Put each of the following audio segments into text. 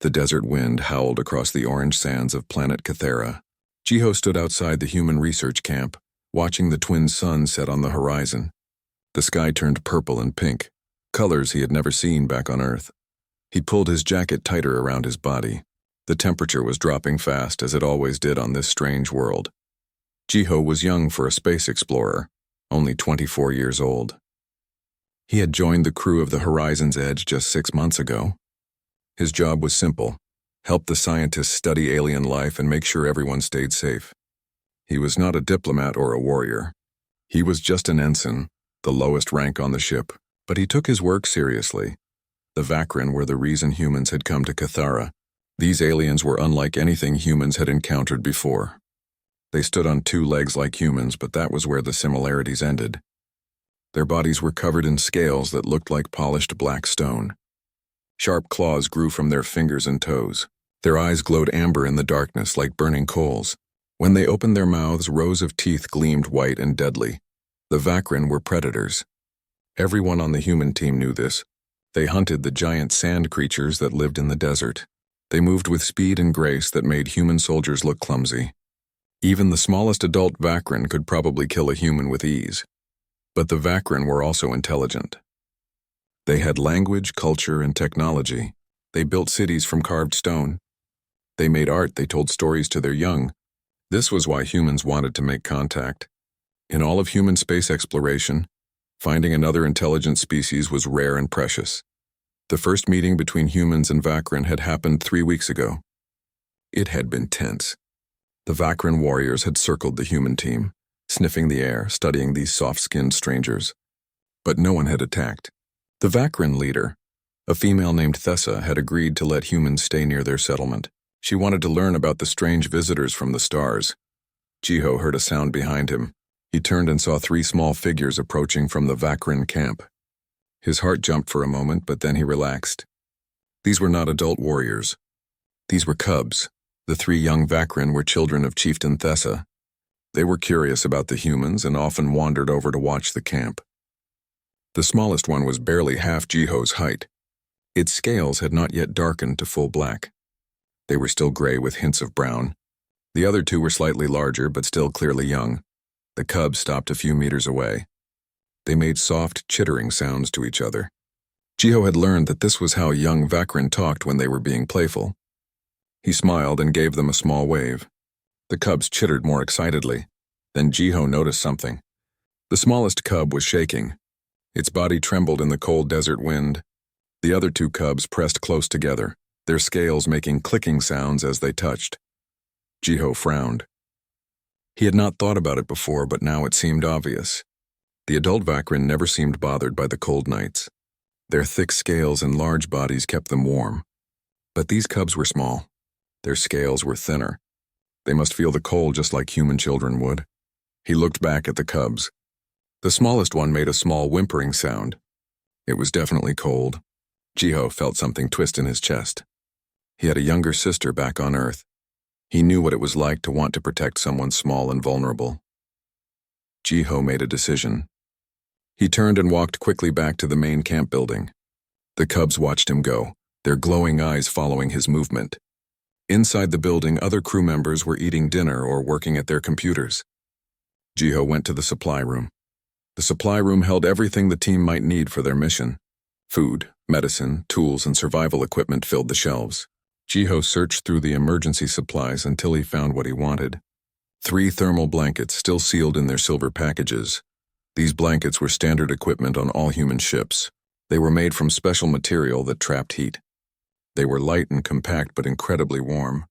The desert wind howled across the orange sands of planet Cathera. Jiho stood outside the human research camp, watching the twin suns set on the horizon. The sky turned purple and pink, colors he had never seen back on Earth. He pulled his jacket tighter around his body. The temperature was dropping fast, as it always did on this strange world. Jiho was young for a space explorer, only 24 years old. He had joined the crew of the Horizon's Edge just 6 months ago. His job was simple: help the scientists study alien life and make sure everyone stayed safe. He was not a diplomat or a warrior. He was just an ensign, the lowest rank on the ship, but he took his work seriously. The Vakrin were the reason humans had come to Cathara. These aliens were unlike anything humans had encountered before. They stood on 2 legs like humans, but that was where the similarities ended. Their bodies were covered in scales that looked like polished black stone. Sharp claws grew from their fingers and toes. Their eyes glowed amber in the darkness like burning coals. When they opened their mouths, rows of teeth gleamed white and deadly. The Vakrin were predators. Everyone on the human team knew this. They hunted the giant sand creatures that lived in the desert. They moved with speed and grace that made human soldiers look clumsy. Even the smallest adult Vakrin could probably kill a human with ease. But the Vakrin were also intelligent. They had language, culture, and technology. They built cities from carved stone. They made art, they told stories to their young. This was why humans wanted to make contact. In all of human space exploration, finding another intelligent species was rare and precious. The first meeting between humans and Vakrin had happened 3 weeks ago. It had been tense. The Vakrin warriors had circled the human team, sniffing the air, studying these soft-skinned strangers. But no one had attacked. The Vakrin leader, a female named Thessa, had agreed to let humans stay near their settlement. She wanted to learn about the strange visitors from the stars. Jiho heard a sound behind him. He turned and saw 3 small figures approaching from the Vakrin camp. His heart jumped for a moment, but then he relaxed. These were not adult warriors. These were cubs. The 3 young Vakrin were children of Chieftain Thessa. They were curious about the humans and often wandered over to watch the camp. The smallest one was barely half Jiho's height. Its scales had not yet darkened to full black. They were still gray with hints of brown. The other 2 were slightly larger, but still clearly young. The cubs stopped a few meters away. They made soft, chittering sounds to each other. Jiho had learned that this was how young Vakrin talked when they were being playful. He smiled and gave them a small wave. The cubs chittered more excitedly. Then Jiho noticed something. The smallest cub was shaking. Its body trembled in the cold desert wind. The other 2 cubs pressed close together, their scales making clicking sounds as they touched. Jiho frowned. He had not thought about it before, but now it seemed obvious. The adult Vakrin never seemed bothered by the cold nights. Their thick scales and large bodies kept them warm. But these cubs were small. Their scales were thinner. They must feel the cold just like human children would. He looked back at the cubs. The smallest one made a small whimpering sound. It was definitely cold. Jiho felt something twist in his chest. He had a younger sister back on Earth. He knew what it was like to want to protect someone small and vulnerable. Jiho made a decision. He turned and walked quickly back to the main camp building. The cubs watched him go, their glowing eyes following his movement. Inside the building, other crew members were eating dinner or working at their computers. Jiho went to the supply room. The supply room held everything the team might need for their mission. Food, medicine, tools, and survival equipment filled the shelves. Jiho searched through the emergency supplies until he found what he wanted. 3 thermal blankets still sealed in their silver packages. These blankets were standard equipment on all human ships. They were made from special material that trapped heat. They were light and compact but incredibly warm.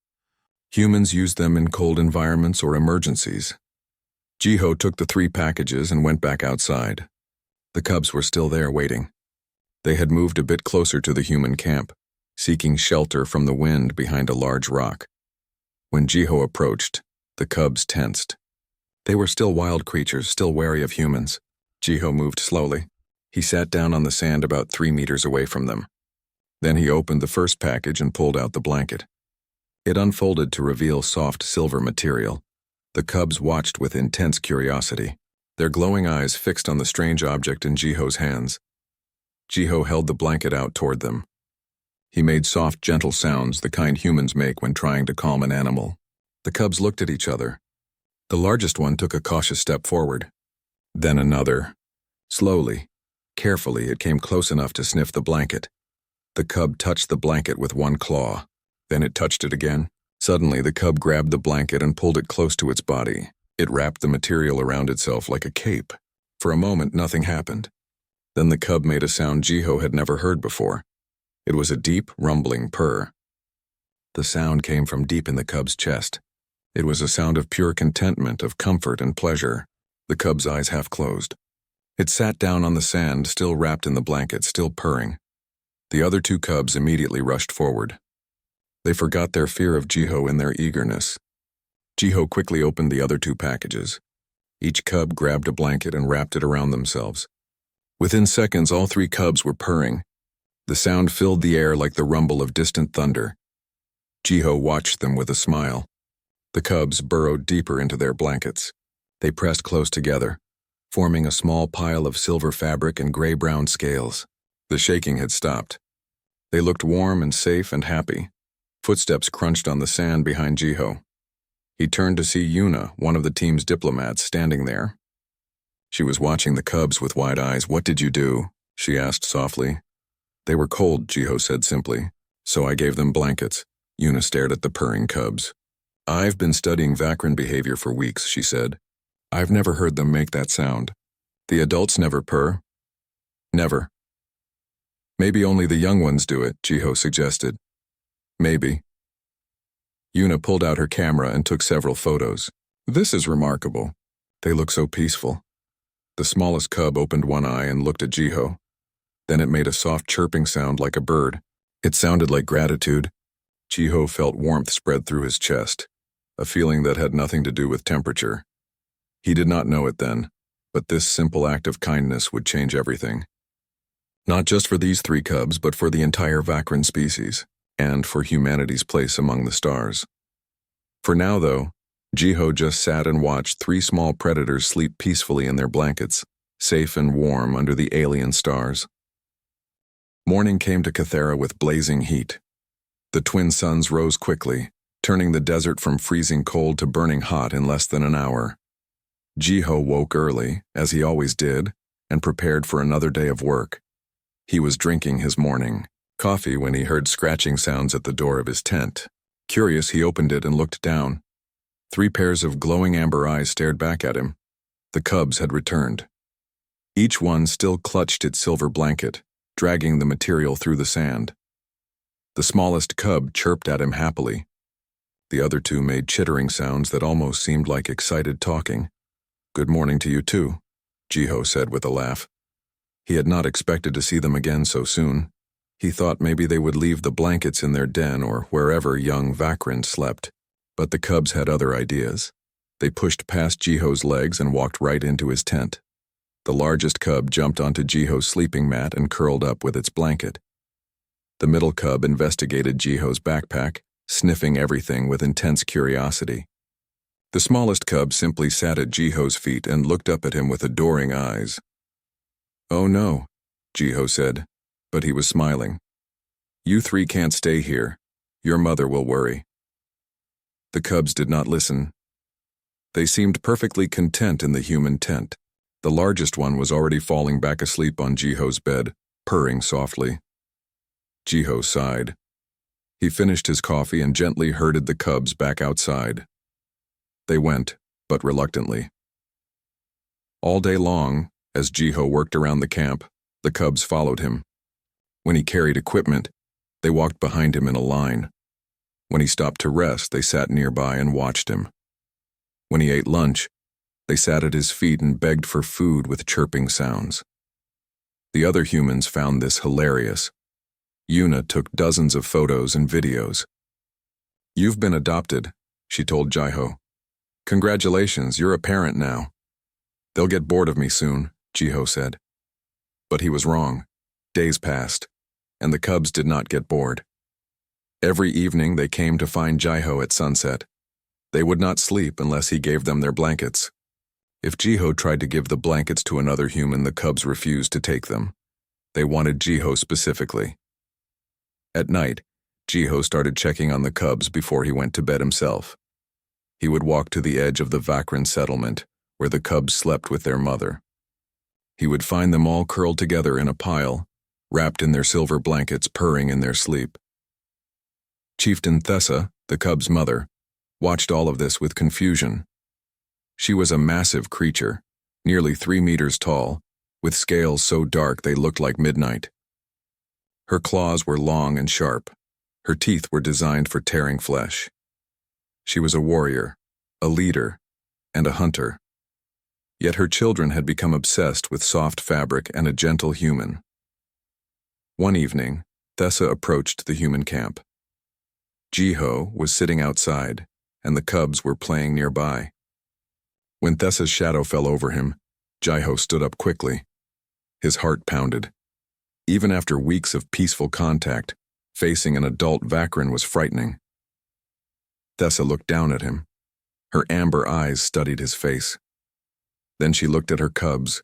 Humans used them in cold environments or emergencies. Jiho took the 3 packages and went back outside. The cubs were still there waiting. They had moved a bit closer to the human camp, seeking shelter from the wind behind a large rock. When Jiho approached, the cubs tensed. They were still wild creatures, still wary of humans. Jiho moved slowly. He sat down on the sand about 3 meters away from them. Then he opened the first package and pulled out the blanket. It unfolded to reveal soft silver material. The cubs watched with intense curiosity, their glowing eyes fixed on the strange object in Jiho's hands. Jiho held the blanket out toward them. He made soft, gentle sounds, the kind humans make when trying to calm an animal. The cubs looked at each other. The largest one took a cautious step forward. Then another. Slowly, carefully, it came close enough to sniff the blanket. The cub touched the blanket with one claw. Then it touched it again. Suddenly, the cub grabbed the blanket and pulled it close to its body. It wrapped the material around itself like a cape. For a moment, nothing happened. Then the cub made a sound Jiho had never heard before. It was a deep, rumbling purr. The sound came from deep in the cub's chest. It was a sound of pure contentment, of comfort and pleasure. The cub's eyes half closed. It sat down on the sand, still wrapped in the blanket, still purring. The other two cubs immediately rushed forward. They forgot their fear of Jiho in their eagerness. Jiho quickly opened the other two packages. Each cub grabbed a blanket and wrapped it around themselves. Within seconds, all three cubs were purring. The sound filled the air like the rumble of distant thunder. Jiho watched them with a smile. The cubs burrowed deeper into their blankets. They pressed close together, forming a small pile of silver fabric and gray-brown scales. The shaking had stopped. They looked warm and safe and happy. Footsteps crunched on the sand behind Jiho. He turned to see Yuna, one of the team's diplomats, standing there. She was watching the cubs with wide eyes. "What did you do?" she asked softly. "They were cold," Jiho said simply. "So I gave them blankets." Yuna stared at the purring cubs. "I've been studying Vakran behavior for weeks," she said. "I've never heard them make that sound. The adults never purr." "Never." "Maybe only the young ones do it," Jiho suggested. "Maybe." Yuna pulled out her camera and took several photos. "This is remarkable. They look so peaceful." The smallest cub opened one eye and looked at Jiho. Then it made a soft chirping sound like a bird. It sounded like gratitude. Jiho felt warmth spread through his chest, a feeling that had nothing to do with temperature. He did not know it then, but this simple act of kindness would change everything. Not just for these three cubs, but for the entire Vakran species, and for humanity's place among the stars. For now, though, Jiho just sat and watched three small predators sleep peacefully in their blankets, safe and warm under the alien stars. Morning came to Cathera with blazing heat. The twin suns rose quickly, turning the desert from freezing cold to burning hot in less than an hour. Jiho woke early, as he always did, and prepared for another day of work. He was drinking his morning coffee when he heard scratching sounds at the door of his tent. Curious, he opened it and looked down. Three pairs of glowing amber eyes stared back at him. The cubs had returned. Each one still clutched its silver blanket, dragging the material through the sand. The smallest cub chirped at him happily. The other two made chittering sounds that almost seemed like excited talking. "Good morning to you too," Jiho said with a laugh. He had not expected to see them again so soon. He thought maybe they would leave the blankets in their den or wherever young Vakran slept. But the cubs had other ideas. They pushed past Jiho's legs and walked right into his tent. The largest cub jumped onto Jiho's sleeping mat and curled up with its blanket. The middle cub investigated Jiho's backpack, sniffing everything with intense curiosity. The smallest cub simply sat at Jiho's feet and looked up at him with adoring eyes. "Oh no," Jiho said, but he was smiling. "You three can't stay here. Your mother will worry." The cubs did not listen. They seemed perfectly content in the human tent. The largest one was already falling back asleep on Jiho's bed, purring softly. Jiho sighed. He finished his coffee and gently herded the cubs back outside. They went, but reluctantly. All day long, as Jiho worked around the camp, the cubs followed him. When he carried equipment, they walked behind him in a line. When he stopped to rest, they sat nearby and watched him. When he ate lunch, they sat at his feet and begged for food with chirping sounds. The other humans found this hilarious. Yuna took dozens of photos and videos. "You've been adopted," she told Jiho. "Congratulations, you're a parent now." "They'll get bored of me soon," Jiho said. But he was wrong. Days passed, and the cubs did not get bored. Every evening they came to find Jiho at sunset. They would not sleep unless he gave them their blankets. If Jiho tried to give the blankets to another human, the cubs refused to take them. They wanted Jiho specifically. At night, Jiho started checking on the cubs before he went to bed himself. He would walk to the edge of the Vakran settlement, where the cubs slept with their mother. He would find them all curled together in a pile, wrapped in their silver blankets, purring in their sleep. Chieftain Thessa, the cubs' mother, watched all of this with confusion. She was a massive creature, nearly 3 meters tall, with scales so dark they looked like midnight. Her claws were long and sharp. Her teeth were designed for tearing flesh. She was a warrior, a leader, and a hunter. Yet her children had become obsessed with soft fabric and a gentle human. One evening, Thessa approached the human camp. Jiho was sitting outside, and the cubs were playing nearby. When Thessa's shadow fell over him, Jiho stood up quickly. His heart pounded. Even after weeks of peaceful contact, facing an adult Vakran was frightening. Thessa looked down at him. Her amber eyes studied his face. Then she looked at her cubs,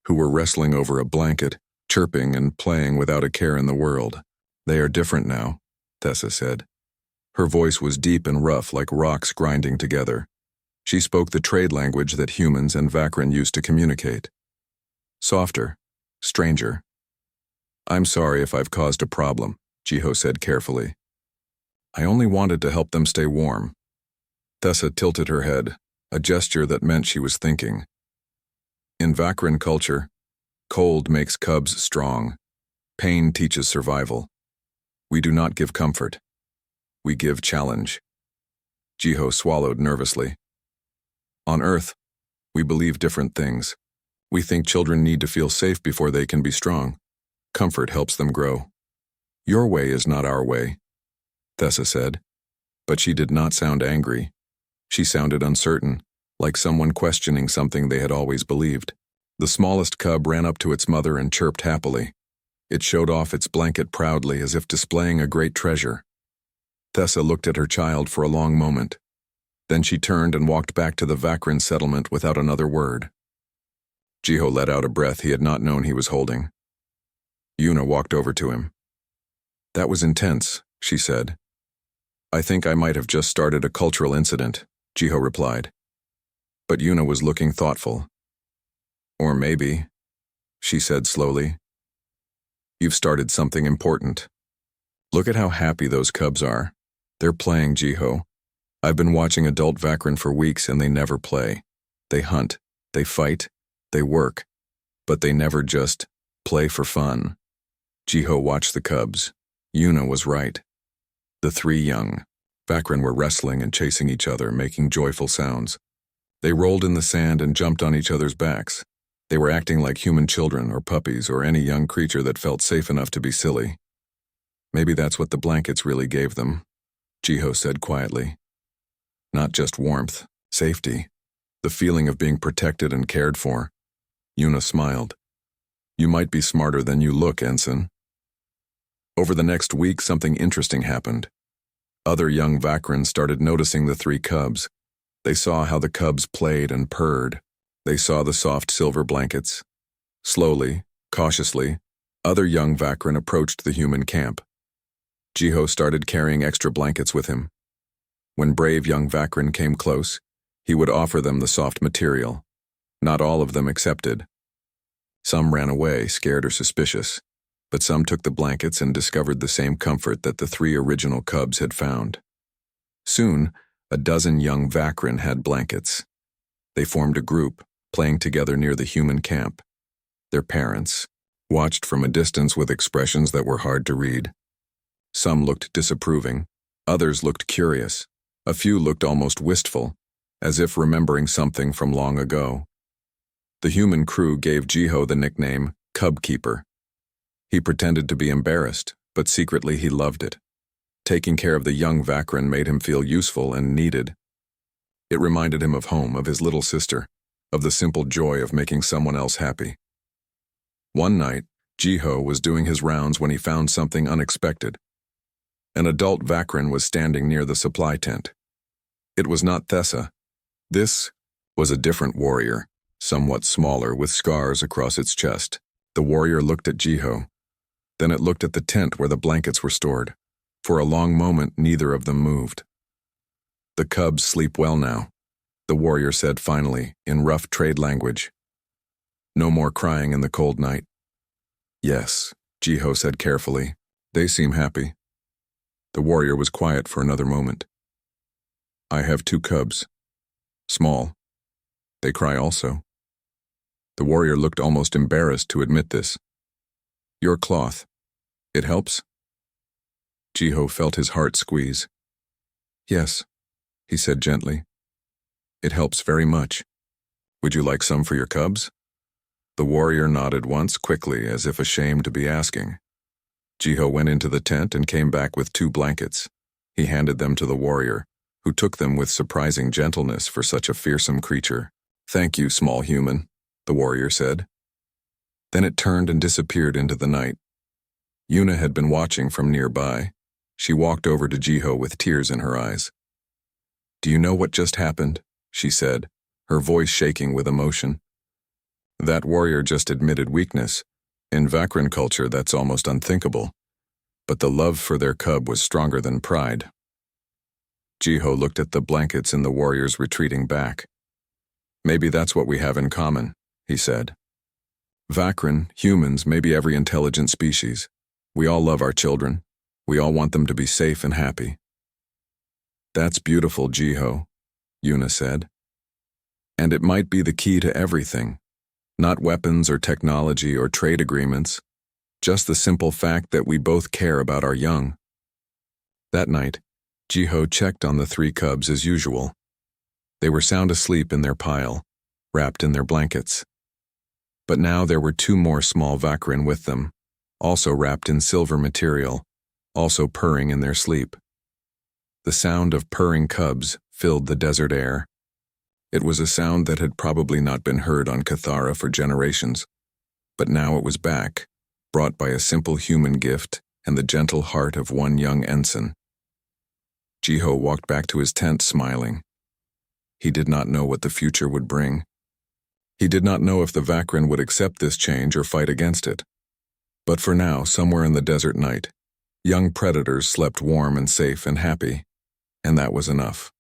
who were wrestling over a blanket, chirping and playing without a care in the world. "They are different now," Thessa said. Her voice was deep and rough, like rocks grinding together. She spoke the trade language that humans and Vakran used to communicate. Softer, stranger. "I'm sorry if I've caused a problem," Jiho said carefully. "I only wanted to help them stay warm." Thessa tilted her head, a gesture that meant she was thinking. In Vakran culture, cold makes cubs strong. Pain teaches survival. We do not give comfort. We give challenge. Jiho swallowed nervously. On Earth, we believe different things. We think children need to feel safe before they can be strong. Comfort helps them grow. "Your way is not our way," Thessa said. But she did not sound angry. She sounded uncertain, like someone questioning something they had always believed. The smallest cub ran up to its mother and chirped happily. It showed off its blanket proudly as if displaying a great treasure. Thessa looked at her child for a long moment. Then she turned and walked back to the Vakran settlement without another word. Jiho let out a breath he had not known he was holding. Yuna walked over to him. "That was intense," she said. "I think I might have just started a cultural incident," Jiho replied. But Yuna was looking thoughtful. "Or maybe," she said slowly, "you've started something important. Look at how happy those cubs are. They're playing, Jiho. I've been watching adult Vakran for weeks and they never play. They hunt, they fight, they work, but they never just play for fun." Jiho watched the cubs. Yuna was right. The 3 young Vakran were wrestling and chasing each other, making joyful sounds. They rolled in the sand and jumped on each other's backs. They were acting like human children or puppies or any young creature that felt safe enough to be silly. "Maybe that's what the blankets really gave them," Jiho said quietly. "Not just warmth, safety, the feeling of being protected and cared for." Yuna smiled. "You might be smarter than you look, Ensign." Over the next week, something interesting happened. Other young Vakrans started noticing the 3 cubs. They saw how the cubs played and purred. They saw the soft silver blankets. Slowly, cautiously, other young Vakran approached the human camp. Jiho started carrying extra blankets with him. When brave young Vakran came close, he would offer them the soft material. Not all of them accepted. Some ran away, scared or suspicious, but some took the blankets and discovered the same comfort that the 3 original cubs had found. Soon, a dozen young Vakran had blankets. They formed a group, playing together near the human camp. Their parents watched from a distance with expressions that were hard to read. Some looked disapproving, others looked curious, a few looked almost wistful, as if remembering something from long ago. The human crew gave Jiho the nickname Cub Keeper. He pretended to be embarrassed, but secretly he loved it. Taking care of the young Vakran made him feel useful and needed. It reminded him of home, of his little sister, of the simple joy of making someone else happy. One night, Jiho was doing his rounds when he found something unexpected. An adult Vakran was standing near the supply tent. It was not Thessa. This was a different warrior, somewhat smaller with scars across its chest. The warrior looked at Jiho. Then it looked at the tent where the blankets were stored. For a long moment, neither of them moved. "The cubs sleep well now," the warrior said finally, in rough trade language. "No more crying in the cold night." "Yes," Jiho said carefully. "They seem happy." The warrior was quiet for another moment. "I have 2 cubs. Small. They cry also." The warrior looked almost embarrassed to admit this. "Your cloth. It helps?" Jiho felt his heart squeeze. "Yes," he said gently. "It helps very much. Would you like some for your cubs?" The warrior nodded once quickly, as if ashamed to be asking. Jiho went into the tent and came back with 2 blankets. He handed them to the warrior, who took them with surprising gentleness for such a fearsome creature. "Thank you, small human," the warrior said. Then it turned and disappeared into the night. Yuna had been watching from nearby. She walked over to Jiho with tears in her eyes. "Do you know what just happened?" she said, her voice shaking with emotion. That warrior just admitted weakness. In Vakran culture, that's almost unthinkable. But the love for their cub was stronger than pride. Jiho looked at the blankets in the warrior's retreating back. "Maybe that's what we have in common," he said. "Vakran, humans, maybe every intelligent species. We all love our children. We all want them to be safe and happy." "That's beautiful, Jiho," Yuna said. "And it might be the key to everything. Not weapons or technology or trade agreements, just the simple fact that we both care about our young." That night, Jiho checked on the 3 cubs as usual. They were sound asleep in their pile, wrapped in their blankets. But now there were 2 more small Vakran with them, also wrapped in silver material, also purring in their sleep. The sound of purring cubs filled the desert air. It was a sound that had probably not been heard on Cathara for generations, but now it was back, brought by a simple human gift and the gentle heart of one young ensign. Jiho walked back to his tent smiling. He did not know what the future would bring. He did not know if the Vakran would accept this change or fight against it. But for now, somewhere in the desert night, young predators slept warm and safe and happy, and that was enough.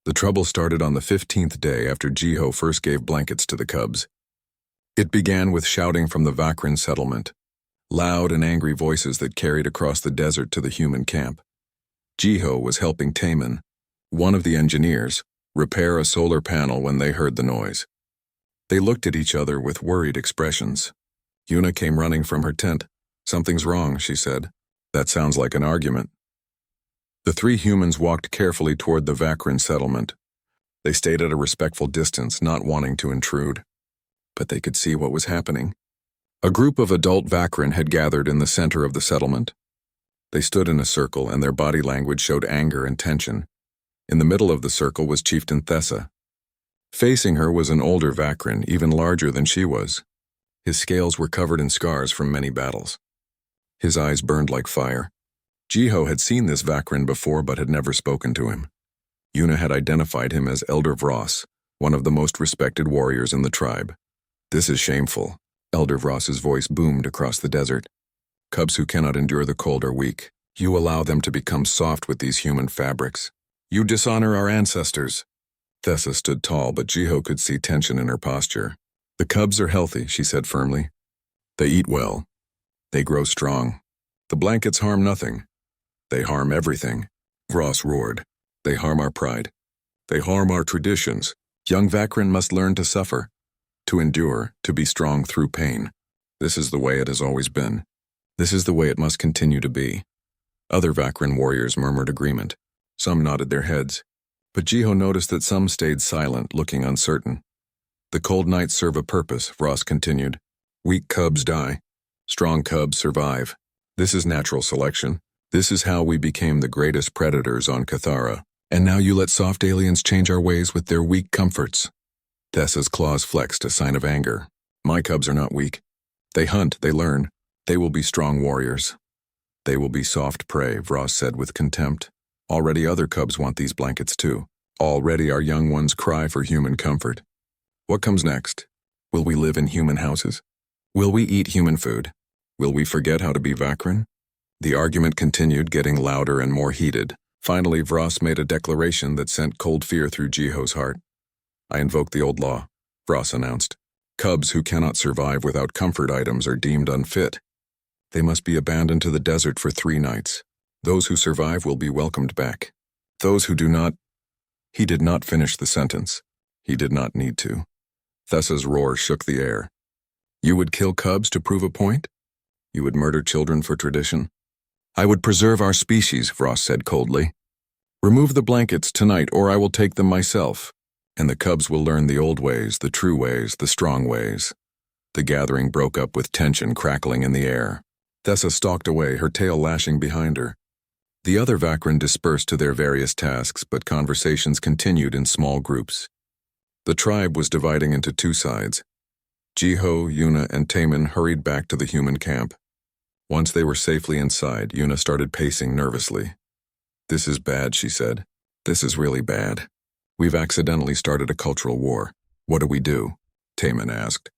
The trouble started on the 15th day after Jiho first gave blankets to the cubs. It began with shouting from the Vakran settlement, loud and angry voices that carried across the desert to the human camp. Jiho was helping Taman, one of the engineers, repair a solar panel when they heard the noise. They looked at each other with worried expressions. Yuna came running from her tent. "Something's wrong," she said. "That sounds like an argument." The 3 humans walked carefully toward the Vakran settlement. They stayed at a respectful distance, not wanting to intrude. But they could see what was happening. A group of adult Vakran had gathered in the center of the settlement. They stood in a circle, and their body language showed anger and tension. In the middle of the circle was Chieftain Thessa. Facing her was an older Vakran, even larger than she was. His scales were covered in scars from many battles. His eyes burned like fire. Jiho had seen this Vakran before but had never spoken to him. Yuna had identified him as Elder Vross, one of the most respected warriors in the tribe. "This is shameful," Elder Vross's voice boomed across the desert. "Cubs who cannot endure the cold are weak. You allow them to become soft with these human fabrics. You dishonor our ancestors." Thessa stood tall, but Jiho could see tension in her posture. "The cubs are healthy," she said firmly. "They eat well. They grow strong. The blankets harm nothing. They harm everything." Vross roared. "They harm our pride. They harm our traditions. Young Vakran must learn to suffer, to endure, to be strong through pain. This is the way it has always been. This is the way it must continue to be." Other Vakran warriors murmured agreement. Some nodded their heads. But Jiho noticed that some stayed silent, looking uncertain. "The cold nights serve a purpose," Vross continued. "Weak cubs die. Strong cubs survive. This is natural selection. This is how we became the greatest predators on Cathara. And now you let soft aliens change our ways with their weak comforts." Thessa's claws flexed, a sign of anger. "My cubs are not weak. They hunt, they learn. They will be strong warriors." "They will be soft prey," Vross said with contempt. "Already other cubs want these blankets too. Already our young ones cry for human comfort. What comes next? Will we live in human houses? Will we eat human food? Will we forget how to be Vakrin? The argument continued, getting louder and more heated. Finally, Vros made a declaration that sent cold fear through Jiho's heart. I invoke the old law, Vros announced. Cubs who cannot survive without comfort items are deemed unfit. They must be abandoned to the desert for 3 nights. Those who survive will be welcomed back. Those who do not... He did not finish the sentence. He did not need to. Thessa's roar shook the air. You would kill cubs to prove a point? You would murder children for tradition? I would preserve our species, Vros said coldly. Remove the blankets tonight, or I will take them myself, and the cubs will learn the old ways, the true ways, the strong ways. The gathering broke up with tension crackling in the air. Thessa stalked away, her tail lashing behind her. The other Vakrin dispersed to their various tasks, but conversations continued in small groups. The tribe was dividing into 2 sides. Jiho, Yuna, and Taemin hurried back to the human camp. Once they were safely inside, Yuna started pacing nervously. This is bad, she said. This is really bad. We've accidentally started a cultural war. What do we do? Taemin asked.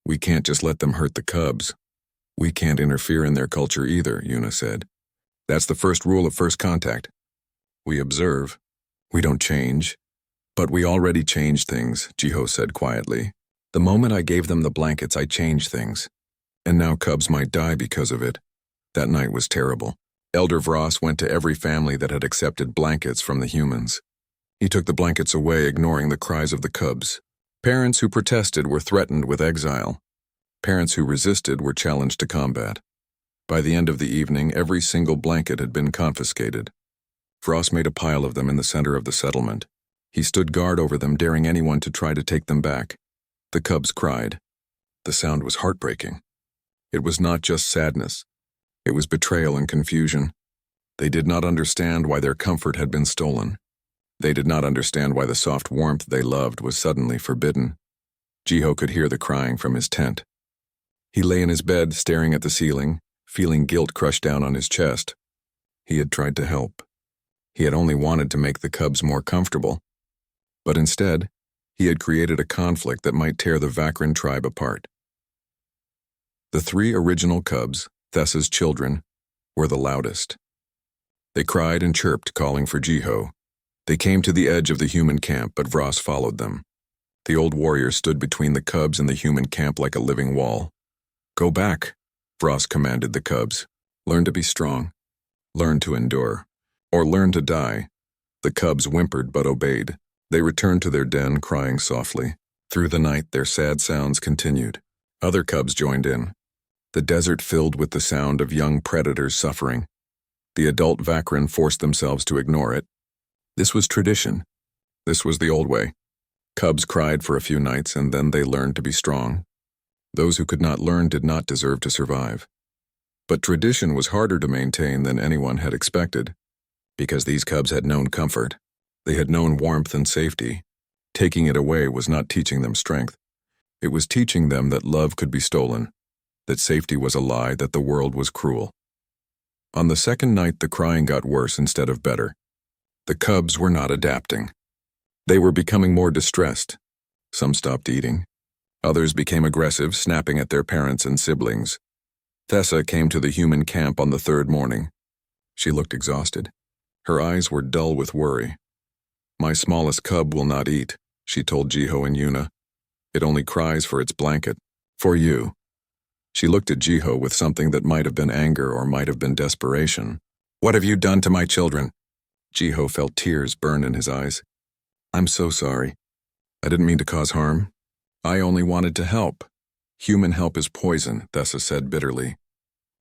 We can't just let them hurt the cubs. We can't interfere in their culture either, Yuna said. That's the first rule of first contact. We observe. We don't change. But we already changed things, Jiho said quietly. The moment I gave them the blankets, I changed things. And now cubs might die because of it. That night was terrible. Elder Vros went to every family that had accepted blankets from the humans. He took the blankets away, ignoring the cries of the cubs. Parents who protested were threatened with exile. Parents who resisted were challenged to combat. By the end of the evening, every single blanket had been confiscated. Vros made a pile of them in the center of the settlement. He stood guard over them, daring anyone to try to take them back. The cubs cried. The sound was heartbreaking. It was not just sadness. It was betrayal and confusion. They did not understand why their comfort had been stolen. They did not understand why the soft warmth they loved was suddenly forbidden. Jiho could hear the crying from his tent. He lay in his bed, staring at the ceiling, feeling guilt crush down on his chest. He had tried to help. He had only wanted to make the cubs more comfortable. But instead, he had created a conflict that might tear the Vakrin tribe apart. The 3 original cubs, Thessa's children, were the loudest. They cried and chirped, calling for Jiho. They came to the edge of the human camp, but Vros followed them. The old warrior stood between the cubs and the human camp like a living wall. Go back, Vros commanded the cubs. Learn to be strong. Learn to endure. Or learn to die. The cubs whimpered but obeyed. They returned to their den, crying softly. Through the night, their sad sounds continued. Other cubs joined in. The desert filled with the sound of young predators suffering. The adult Vakrin forced themselves to ignore it. This was tradition. This was the old way. Cubs cried for a few nights, and then they learned to be strong. Those who could not learn did not deserve to survive. But tradition was harder to maintain than anyone had expected, because these cubs had known comfort. They had known warmth and safety. Taking it away was not teaching them strength. It was teaching them that love could be stolen, that safety was a lie, that the world was cruel. On the second night, the crying got worse instead of better. The cubs were not adapting. They were becoming more distressed. Some stopped eating. Others became aggressive, snapping at their parents and siblings. Thessa came to the human camp on the 3rd morning. She looked exhausted. Her eyes were dull with worry. My smallest cub will not eat, she told Jiho and Yuna. It only cries for its blanket. For you. She looked at Jiho with something that might have been anger or might have been desperation. What have you done to my children? Jiho felt tears burn in his eyes. I'm so sorry. I didn't mean to cause harm. I only wanted to help. Human help is poison, Thessa said bitterly.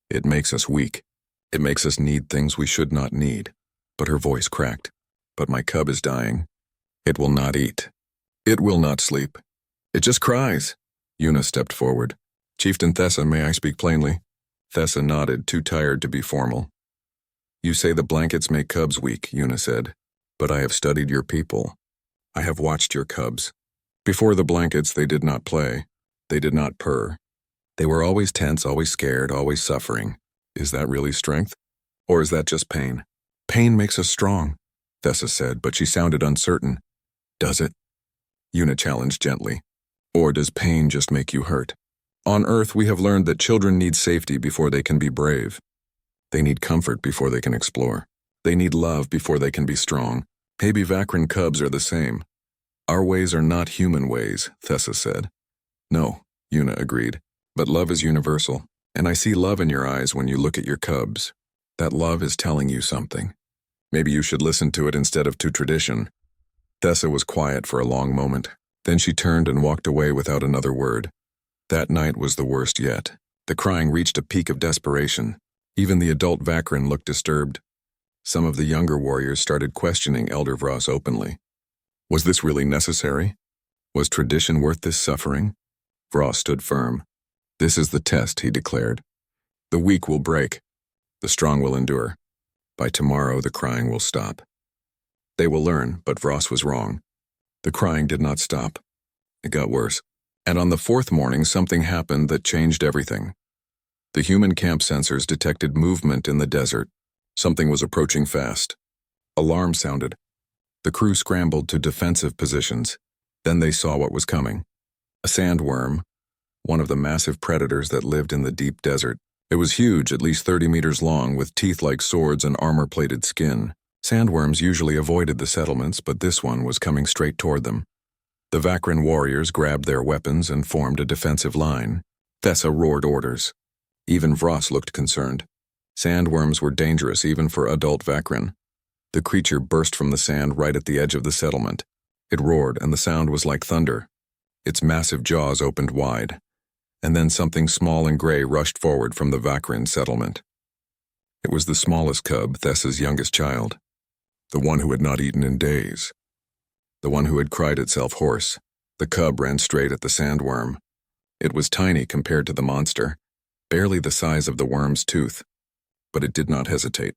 It makes us weak. It makes us need things we should not need. But her voice cracked. But my cub is dying. It will not eat. It will not sleep. It just cries. Yuna stepped forward. Chieftain Thessa, may I speak plainly? Thessa nodded, too tired to be formal. You say the blankets make cubs weak, Yuna said. But I have studied your people. I have watched your cubs. Before the blankets, they did not play. They did not purr. They were always tense, always scared, always suffering. Is that really strength? Or is that just pain? Pain makes us strong, Thessa said, but she sounded uncertain. Does it? Yuna challenged gently. Or does pain just make you hurt? On Earth, we have learned that children need safety before they can be brave. They need comfort before they can explore. They need love before they can be strong. Baby Vakran cubs are the same. Our ways are not human ways, Thessa said. No, Yuna agreed. But love is universal, and I see love in your eyes when you look at your cubs. That love is telling you something. Maybe you should listen to it instead of to tradition. Thessa was quiet for a long moment. Then she turned and walked away without another word. That night was the worst yet. The crying reached a peak of desperation. Even the adult Vakran looked disturbed. Some of the younger warriors started questioning Elder Vras openly. Was this really necessary? Was tradition worth this suffering? Vras stood firm. This is the test, he declared. The weak will break. The strong will endure. By tomorrow, the crying will stop. They will learn, but Vras was wrong. The crying did not stop. It got worse. And on the fourth morning, something happened that changed everything. The human camp sensors detected movement in the desert. Something was approaching fast. Alarm sounded. The crew scrambled to defensive positions. Then they saw what was coming. A sandworm, one of the massive predators that lived in the deep desert. It was huge, at least 30 meters long, with teeth like swords and armor-plated skin. Sandworms usually avoided the settlements, but this one was coming straight toward them. The Vakran warriors grabbed their weapons and formed a defensive line. Thessa roared orders. Even Vras looked concerned. Sandworms were dangerous even for adult Vakran. The creature burst from the sand right at the edge of the settlement. It roared, and the sound was like thunder. Its massive jaws opened wide. And then something small and gray rushed forward from the Vakran settlement. It was the smallest cub, Thessa's youngest child. The one who had not eaten in days. The one who had cried itself hoarse. The cub ran straight at the sandworm. It was tiny compared to the monster, barely the size of the worm's tooth. But it did not hesitate.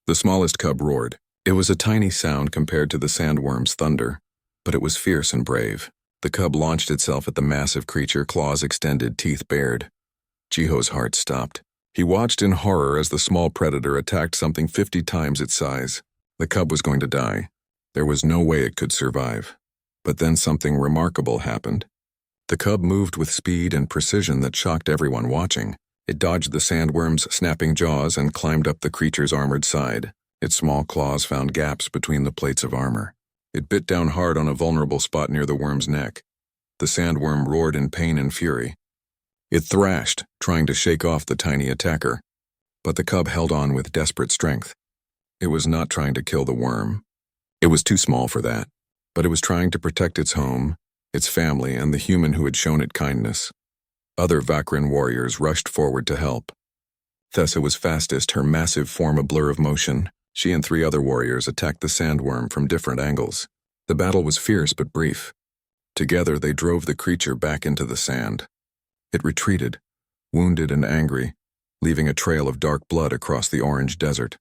The smallest cub roared. It was a tiny sound compared to the sandworm's thunder, but it was fierce and brave. The cub launched itself at the massive creature, claws extended, teeth bared. Jiho's heart stopped. He watched in horror as the small predator attacked something 50 times its size. The cub was going to die. There was no way it could survive. But then something remarkable happened. The cub moved with speed and precision that shocked everyone watching. It dodged the sandworm's snapping jaws and climbed up the creature's armored side. Its small claws found gaps between the plates of armor. It bit down hard on a vulnerable spot near the worm's neck. The sandworm roared in pain and fury. It thrashed, trying to shake off the tiny attacker. But the cub held on with desperate strength. It was not trying to kill the worm. It was too small for that. But it was trying to protect its home, its family, and the human who had shown it kindness. Other Vakran warriors rushed forward to help. Thessa was fastest, her massive form a blur of motion. She and 3 other warriors attacked the sandworm from different angles. The battle was fierce but brief. Together they drove the creature back into the sand. It retreated, wounded and angry, leaving a trail of dark blood across the orange desert.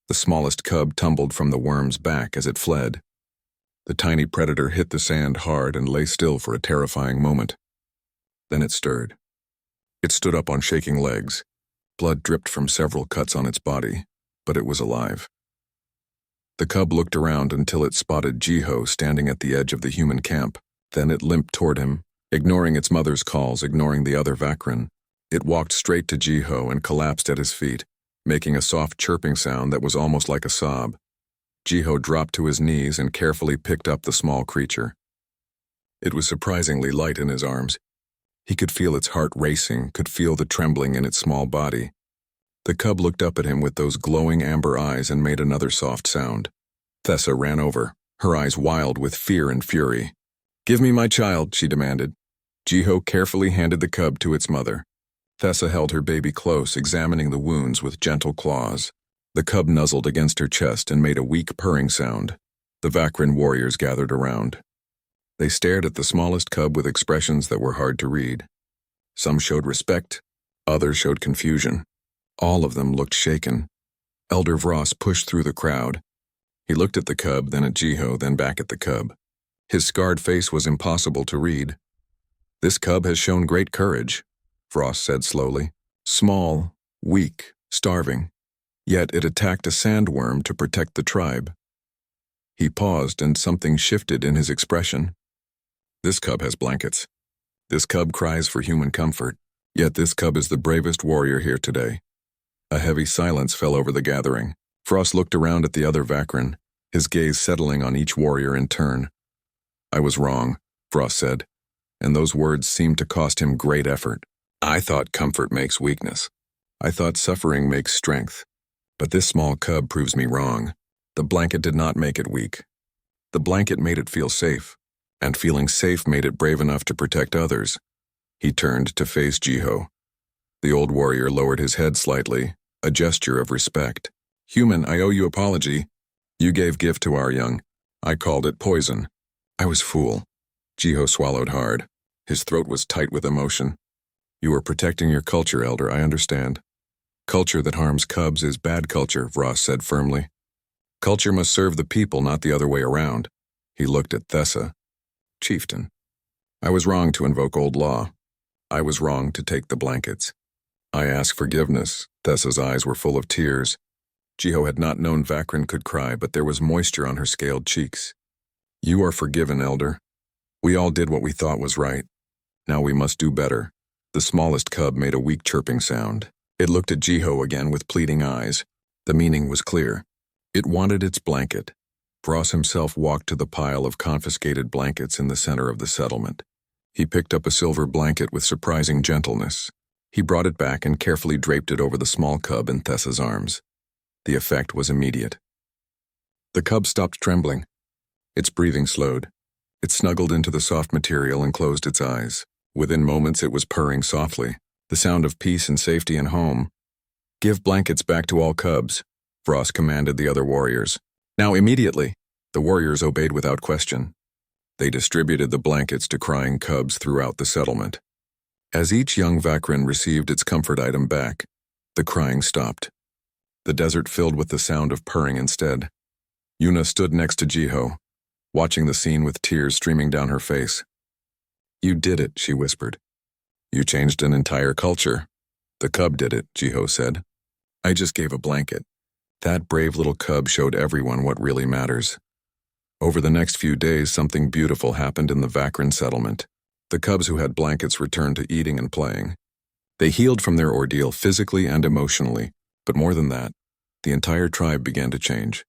The smallest cub tumbled from the worm's back as it fled. The tiny predator hit the sand hard and lay still for a terrifying moment. Then it stirred. It stood up on shaking legs. Blood dripped from several cuts on its body, but it was alive. The cub looked around until it spotted Jiho standing at the edge of the human camp. Then it limped toward him, ignoring its mother's calls, ignoring the other Vakran. It walked straight to Jiho and collapsed at his feet, making a soft chirping sound that was almost like a sob. Jiho dropped to his knees and carefully picked up the small creature. It was surprisingly light in his arms. He could feel its heart racing, could feel the trembling in its small body. The cub looked up at him with those glowing amber eyes and made another soft sound. Thessa ran over, her eyes wild with fear and fury. "Give me my child," she demanded. Jiho carefully handed the cub to its mother. Thessa held her baby close, examining the wounds with gentle claws. The cub nuzzled against her chest and made a weak purring sound. The Vakran warriors gathered around. They stared at the smallest cub with expressions that were hard to read. Some showed respect, others showed confusion. All of them looked shaken. Elder Vras pushed through the crowd. He looked at the cub, then at Jiho, then back at the cub. His scarred face was impossible to read. "This cub has shown great courage," Vras said slowly. "Small, weak, starving. Yet it attacked a sandworm to protect the tribe." He paused and something shifted in his expression. "This cub has blankets. This cub cries for human comfort, yet this cub is the bravest warrior here today. A heavy silence fell over the gathering. Frost looked around at the other Vakrin, his gaze settling on each warrior in turn. I was wrong, Frost said, and those words seemed to cost him great effort. I thought comfort makes weakness. I thought suffering makes strength. But this small cub proves me wrong. The blanket did not make it weak. The blanket made it feel safe, and feeling safe made it brave enough to protect others. He turned to face Jiho. The old warrior lowered his head slightly, a gesture of respect. Human, I owe you apology. You gave gift to our young. I called it poison. I was fool. Jiho swallowed hard. His throat was tight with emotion. You are protecting your culture, Elder, I understand. Culture that harms cubs is bad culture, Ross said firmly. Culture must serve the people, not the other way around. He looked at Thessa. Chieftain. I was wrong to invoke old law. I was wrong to take the blankets. I ask forgiveness. Thessa's eyes were full of tears. Jiho had not known Vakrin could cry, but there was moisture on her scaled cheeks. You are forgiven, Elder. We all did what we thought was right. Now we must do better. The smallest cub made a weak chirping sound. It looked at Jiho again with pleading eyes. The meaning was clear. It wanted its blanket. Ross himself walked to the pile of confiscated blankets in the center of the settlement. He picked up a silver blanket with surprising gentleness. He brought it back and carefully draped it over the small cub in Thessa's arms. The effect was immediate. The cub stopped trembling. Its breathing slowed. It snuggled into the soft material and closed its eyes. Within moments it was purring softly, the sound of peace and safety and home. Give blankets back to all cubs, Frost commanded the other warriors. Now immediately. The warriors obeyed without question. They distributed the blankets to crying cubs throughout the settlement. As each young Vakrin received its comfort item back, the crying stopped. The desert filled with the sound of purring instead. Yuna stood next to Jiho, watching the scene with tears streaming down her face. You did it, she whispered. You changed an entire culture. The cub did it, Jiho said. I just gave a blanket. That brave little cub showed everyone what really matters. Over the next few days, something beautiful happened in the Vakrin settlement. The cubs who had blankets returned to eating and playing. They healed from their ordeal physically and emotionally, but more than that, the entire tribe began to change.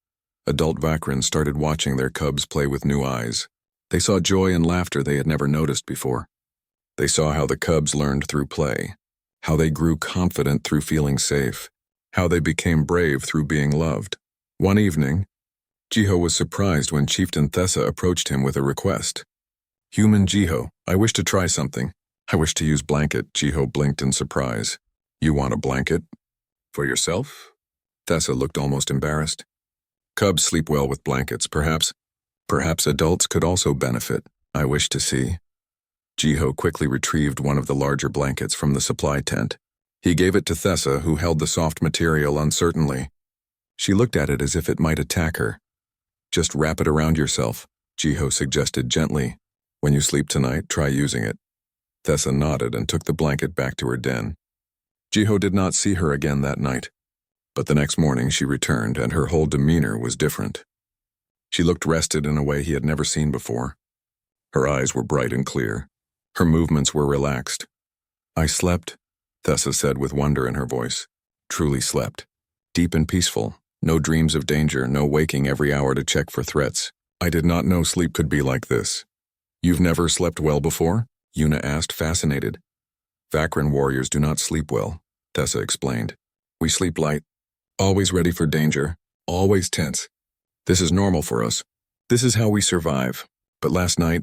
Adult Vakrins started watching their cubs play with new eyes. They saw joy and laughter they had never noticed before. They saw how the cubs learned through play, how they grew confident through feeling safe, how they became brave through being loved. One evening, Jiho was surprised when Chieftain Thessa approached him with a request. Human Jiho, I wish to try something. I wish to use blanket, Jiho blinked in surprise. You want a blanket? For yourself? Thessa looked almost embarrassed. Cubs sleep well with blankets, perhaps adults could also benefit. I wish to see. Jiho quickly retrieved one of the larger blankets from the supply tent. He gave it to Thessa, who held the soft material uncertainly. She looked at it as if it might attack her. Just wrap it around yourself, Jiho suggested gently. When you sleep tonight, try using it. Thessa nodded and took the blanket back to her den. Jiho did not see her again that night, but the next morning she returned and her whole demeanor was different. She looked rested in a way he had never seen before. Her eyes were bright and clear. Her movements were relaxed. I slept, Thessa said with wonder in her voice. Truly slept. Deep and peaceful. No dreams of danger, no waking every hour to check for threats. I did not know sleep could be like this. You've never slept well before? Yuna asked, fascinated. Vakrin warriors do not sleep well, Thessa explained. We sleep light, always ready for danger, always tense. This is normal for us. This is how we survive. But last night,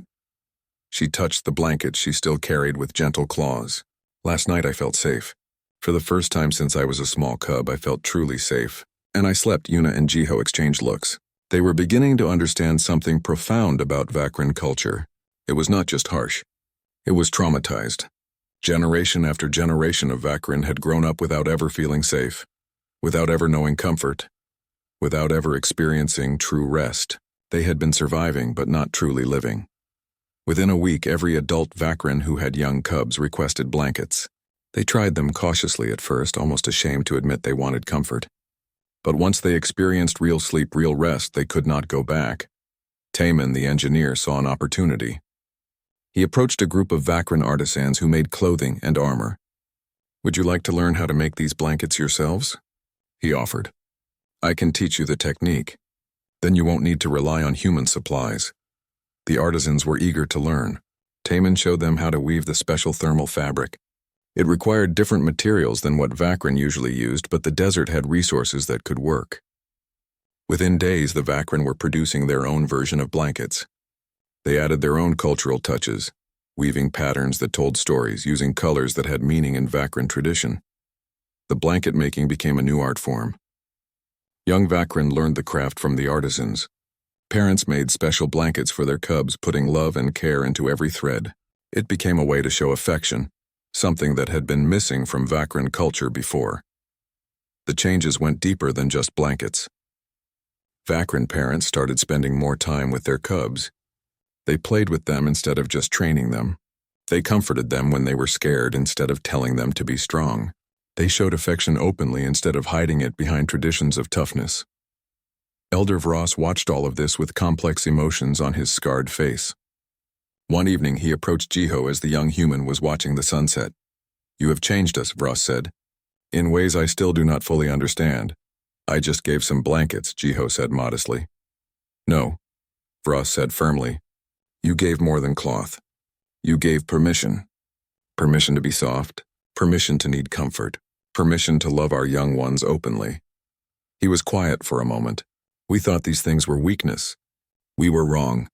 she touched the blanket she still carried with gentle claws. Last night I felt safe. For the first time since I was a small cub, I felt truly safe. And I slept. Yuna and Jiho exchanged looks. They were beginning to understand something profound about Vakrin culture. It was not just harsh. It was traumatized. Generation after generation of Vakrin had grown up without ever feeling safe, without ever knowing comfort, without ever experiencing true rest. They had been surviving but not truly living. Within a week, every adult Vakrin who had young cubs requested blankets. They tried them cautiously at first, almost ashamed to admit they wanted comfort. But once they experienced real sleep, real rest, they could not go back. Taman, the engineer, saw an opportunity. He approached a group of Vakran artisans who made clothing and armor. "Would you like to learn how to make these blankets yourselves?" he offered. "I can teach you the technique. Then you won't need to rely on human supplies." The artisans were eager to learn. Taman showed them how to weave the special thermal fabric. It required different materials than what Vakran usually used, but the desert had resources that could work. Within days, the Vakran were producing their own version of blankets. They added their own cultural touches, weaving patterns that told stories, using colors that had meaning in Vakran tradition. The blanket making became a new art form. Young Vakran learned the craft from the artisans. Parents made special blankets for their cubs, putting love and care into every thread. It became a way to show affection, something that had been missing from Vakran culture before. The changes went deeper than just blankets. Vakran parents started spending more time with their cubs. They played with them instead of just training them. They comforted them when they were scared instead of telling them to be strong. They showed affection openly instead of hiding it behind traditions of toughness. Elder Vross watched all of this with complex emotions on his scarred face. One evening he approached Jiho as the young human was watching the sunset. "You have changed us," Vross said. "In ways I still do not fully understand." "I just gave some blankets," Jiho said modestly. "No," Vross said firmly. "You gave more than cloth. You gave permission. Permission to be soft, permission to need comfort, permission to love our young ones openly." He was quiet for a moment. "We thought these things were weakness. We were wrong.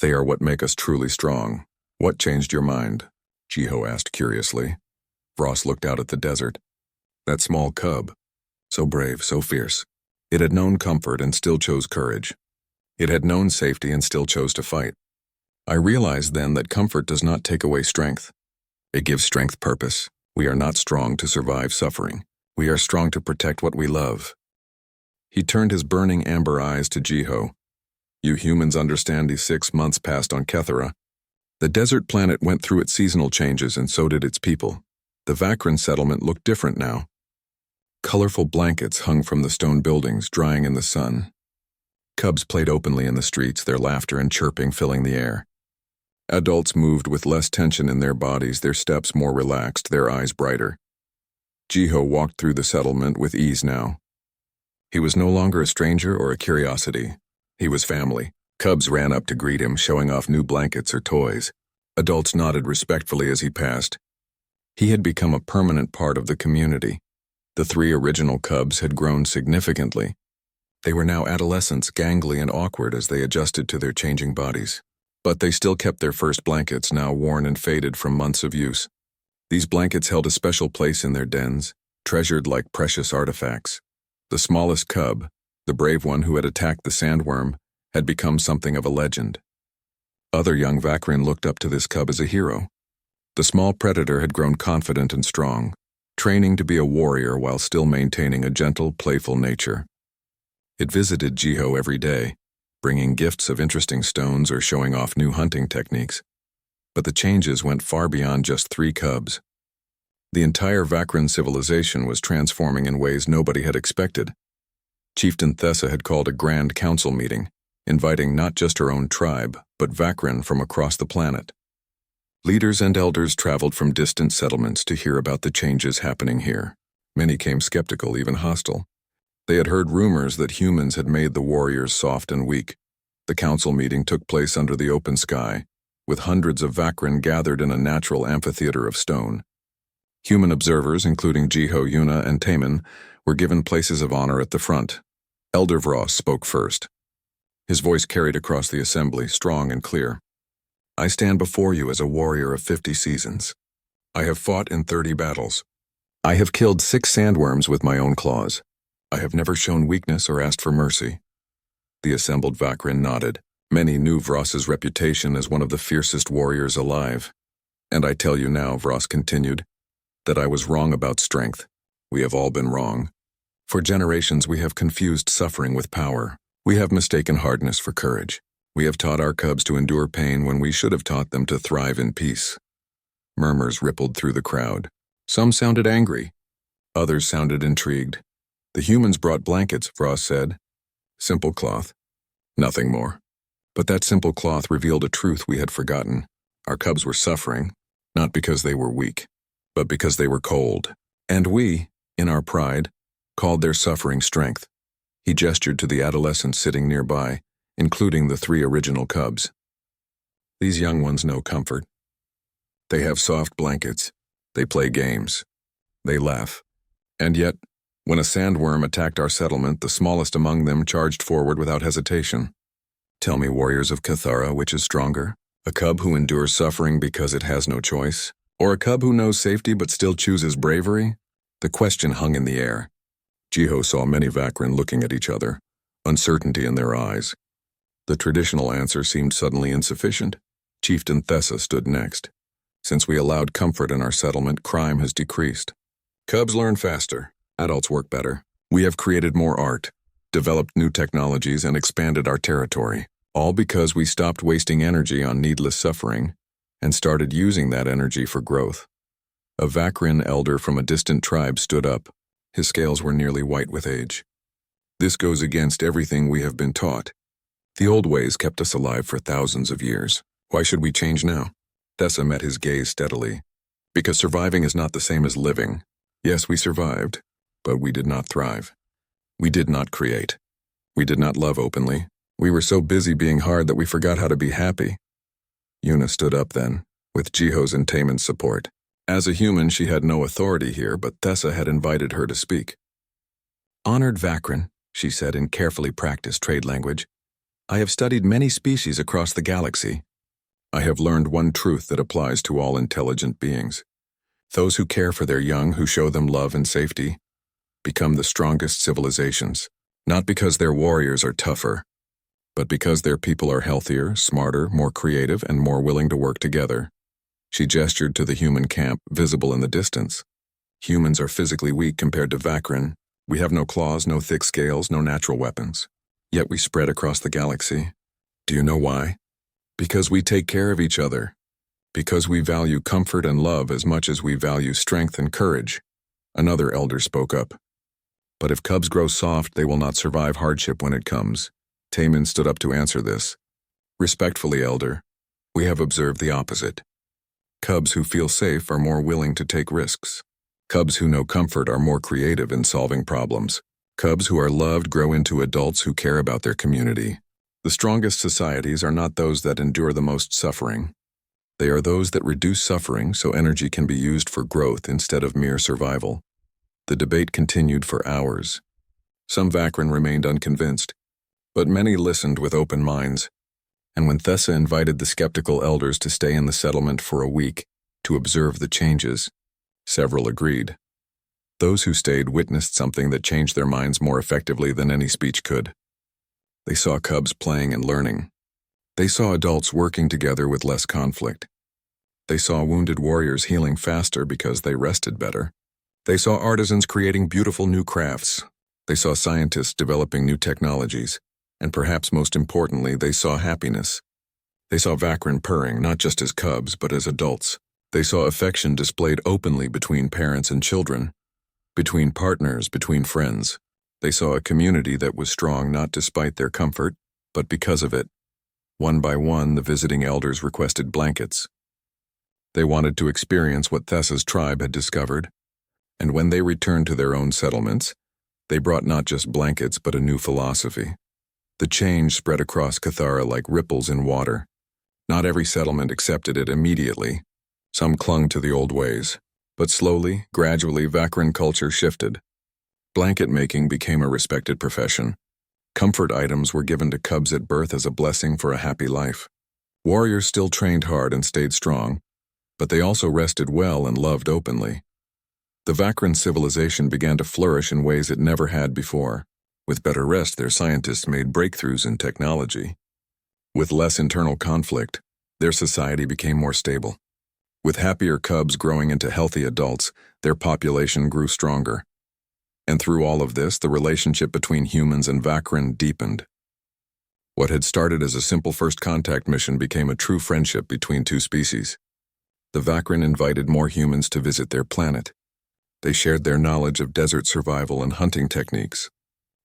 They are what make us truly strong." "What changed your mind?" Jiho asked curiously. Vross looked out at the desert. That small cub, so brave, so fierce. It had known comfort and still chose courage. It had known safety and still chose to fight. "I realized then that comfort does not take away strength. It gives strength purpose. We are not strong to survive suffering. We are strong to protect what we love." He turned his burning amber eyes to Jiho. "You humans understand these 6 months passed on Kethera. The desert planet went through its seasonal changes, and so did its people. The Vakran settlement looked different now. Colorful blankets hung from the stone buildings, drying in the sun. Cubs played openly in the streets, their laughter and chirping filling the air. Adults moved with less tension in their bodies, their steps more relaxed, their eyes brighter. Jiho walked through the settlement with ease now. He was no longer a stranger or a curiosity. He was family. Cubs ran up to greet him, showing off new blankets or toys. Adults nodded respectfully as he passed. He had become a permanent part of the community. The 3 original cubs had grown significantly. They were now adolescents, gangly and awkward as they adjusted to their changing bodies. But they still kept their first blankets, now worn and faded from months of use. These blankets held a special place in their dens, treasured like precious artifacts. The smallest cub, the brave one who had attacked the sandworm, had become something of a legend. Other young Vakran looked up to this cub as a hero. The small predator had grown confident and strong, training to be a warrior while still maintaining a gentle, playful nature. It visited Jiho every day, bringing gifts of interesting stones or showing off new hunting techniques. But the changes went far beyond just 3 cubs. The entire Vakran civilization was transforming in ways nobody had expected. Chieftain Thessa had called a grand council meeting, inviting not just her own tribe, but Vakran from across the planet. Leaders and elders traveled from distant settlements to hear about the changes happening here. Many came skeptical, even hostile. They had heard rumors that humans had made the warriors soft and weak. The council meeting took place under the open sky, with hundreds of Vakran gathered in a natural amphitheater of stone. Human observers, including Jiho, Yuna, and Taman, were given places of honor at the front. Elder Vross spoke first. His voice carried across the assembly, strong and clear. "I stand before you as a warrior of 50 seasons. I have fought in 30 battles. I have killed 6 sandworms with my own claws. I have never shown weakness or asked for mercy." The assembled Vakran nodded. Many knew Vross's reputation as one of the fiercest warriors alive. "And I tell you now," Vross continued, "that I was wrong about strength. We have all been wrong. For generations we have confused suffering with power. We have mistaken hardness for courage. We have taught our cubs to endure pain when we should have taught them to thrive in peace." Murmurs rippled through the crowd. Some sounded angry. Others sounded intrigued. "The humans brought blankets," Vross said. "Simple cloth. Nothing more." But that simple cloth revealed a truth we had forgotten. Our cubs were suffering, not because they were weak, but because they were cold. And we, in our pride, called their suffering strength. He gestured to the adolescents sitting nearby, including the 3 original cubs. These young ones know comfort. They have soft blankets. They play games. They laugh. And yet, when a sandworm attacked our settlement, the smallest among them charged forward without hesitation. Tell me, warriors of Cathara, which is stronger? A cub who endures suffering because it has no choice? Or a cub who knows safety but still chooses bravery? The question hung in the air. Jiho saw many Vakrin looking at each other, uncertainty in their eyes. The traditional answer seemed suddenly insufficient. Chieftain Thessa stood next. Since we allowed comfort in our settlement, crime has decreased. Cubs learn faster. Adults work better. We have created more art, developed new technologies, and expanded our territory, all because we stopped wasting energy on needless suffering and started using that energy for growth. A Vakrin elder from a distant tribe stood up. His scales were nearly white with age. This goes against everything we have been taught. The old ways kept us alive for thousands of years. Why should we change now? Thessa met his gaze steadily. Because surviving is not the same as living. Yes, we survived, but we did not thrive. We did not create. We did not love openly. We were so busy being hard that we forgot how to be happy. Yuna stood up then, with Jiho's and Taemin's support. As a human, she had no authority here, but Thessa had invited her to speak. Honored Vakrin, she said in carefully practiced trade language, I have studied many species across the galaxy. I have learned one truth that applies to all intelligent beings. Those who care for their young, who show them love and safety, become the strongest civilizations, not because their warriors are tougher, but because their people are healthier, smarter, more creative, and more willing to work together. She gestured to the human camp, visible in the distance. Humans are physically weak compared to Vakrin. We have no claws, no thick scales, no natural weapons. Yet we spread across the galaxy. Do you know why? Because we take care of each other. Because we value comfort and love as much as we value strength and courage. Another elder spoke up. But if cubs grow soft, they will not survive hardship when it comes. Taemin stood up to answer this. Respectfully, elder, we have observed the opposite. Cubs who feel safe are more willing to take risks. Cubs who know comfort are more creative in solving problems. Cubs who are loved grow into adults who care about their community. The strongest societies are not those that endure the most suffering. They are those that reduce suffering so energy can be used for growth instead of mere survival. The debate continued for hours. Some Vakrin remained unconvinced, but many listened with open minds. And when Thessa invited the skeptical elders to stay in the settlement for a week to observe the changes, several agreed. Those who stayed witnessed something that changed their minds more effectively than any speech could. They saw cubs playing and learning. They saw adults working together with less conflict. They saw wounded warriors healing faster because they rested better. They saw artisans creating beautiful new crafts. They saw scientists developing new technologies. And perhaps most importantly, they saw happiness. They saw Vakrin purring not just as cubs, but as adults. They saw affection displayed openly between parents and children, between partners, between friends. They saw a community that was strong not despite their comfort, but because of it. One by one, the visiting elders requested blankets. They wanted to experience what Thessa's tribe had discovered, and when they returned to their own settlements, they brought not just blankets but a new philosophy. The change spread across Cathara like ripples in water. Not every settlement accepted it immediately. Some clung to the old ways. But slowly, gradually, Vakrin culture shifted. Blanket making became a respected profession. Comfort items were given to cubs at birth as a blessing for a happy life. Warriors still trained hard and stayed strong, but they also rested well and loved openly. The Vakrin civilization began to flourish in ways it never had before. With better rest, their scientists made breakthroughs in technology. With less internal conflict, their society became more stable. With happier cubs growing into healthy adults, their population grew stronger. And through all of this, the relationship between humans and Vakrin deepened. What had started as a simple first contact mission became a true friendship between two species. The Vakrin invited more humans to visit their planet. They shared their knowledge of desert survival and hunting techniques.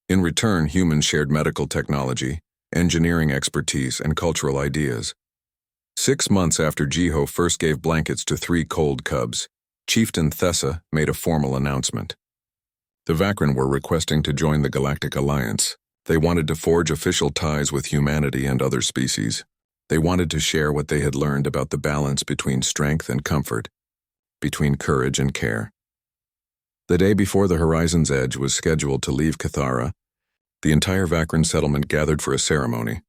In return, humans shared medical technology, engineering expertise, and cultural ideas. 6 months after Jiho first gave blankets to 3 cold cubs, Chieftain Thessa made a formal announcement. The Vakran were requesting to join the Galactic Alliance. They wanted to forge official ties with humanity and other species. They wanted to share what they had learned about the balance between strength and comfort, between courage and care. The day before the horizon's edge was scheduled to leave Cathara, the entire Vakran settlement gathered for a ceremony.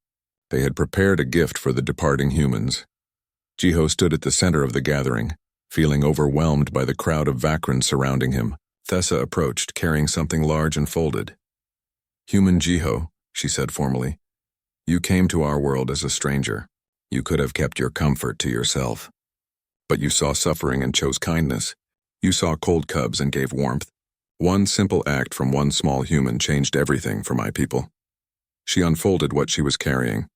They had prepared a gift for the departing humans. Jiho stood at the center of the gathering, feeling overwhelmed by the crowd of Vakrans surrounding him. Thessa approached, carrying something large and folded. "Human Jiho," she said formally, "you came to our world as a stranger. You could have kept your comfort to yourself. But you saw suffering and chose kindness. You saw cold cubs and gave warmth. One simple act from one small human changed everything for my people." She unfolded what she was carrying.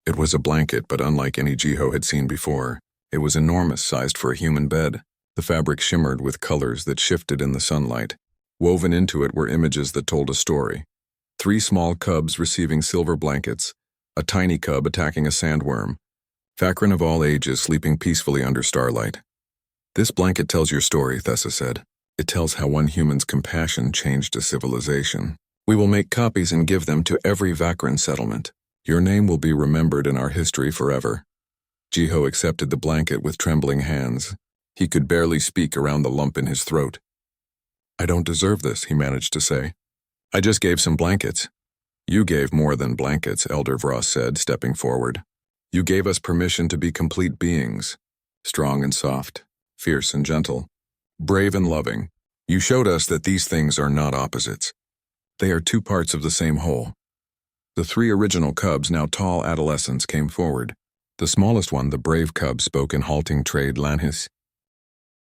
It was a blanket, but unlike any Jiho had seen before. It was enormous, sized for a human bed. The fabric shimmered with colors that shifted in the sunlight. Woven into it were images that told a story. 3 small cubs receiving silver blankets, a tiny cub attacking a sandworm, Vakran of all ages sleeping peacefully under starlight. "This blanket tells your story," Thessa said. "It tells how one human's compassion changed a civilization. We will make copies and give them to every Vakran settlement. Your name will be remembered in our history forever." Jiho accepted the blanket with trembling hands. He could barely speak around the lump in his throat. "I don't deserve this," he managed to say. "I just gave some blankets." "You gave more than blankets," Elder Vross said, stepping forward. "You gave us permission to be complete beings, strong and soft, fierce and gentle, brave and loving. You showed us that these things are not opposites. They are 2 parts of the same whole." The 3 original cubs, now tall adolescents, came forward. The smallest one, the brave cub, spoke in halting trade Lanhis.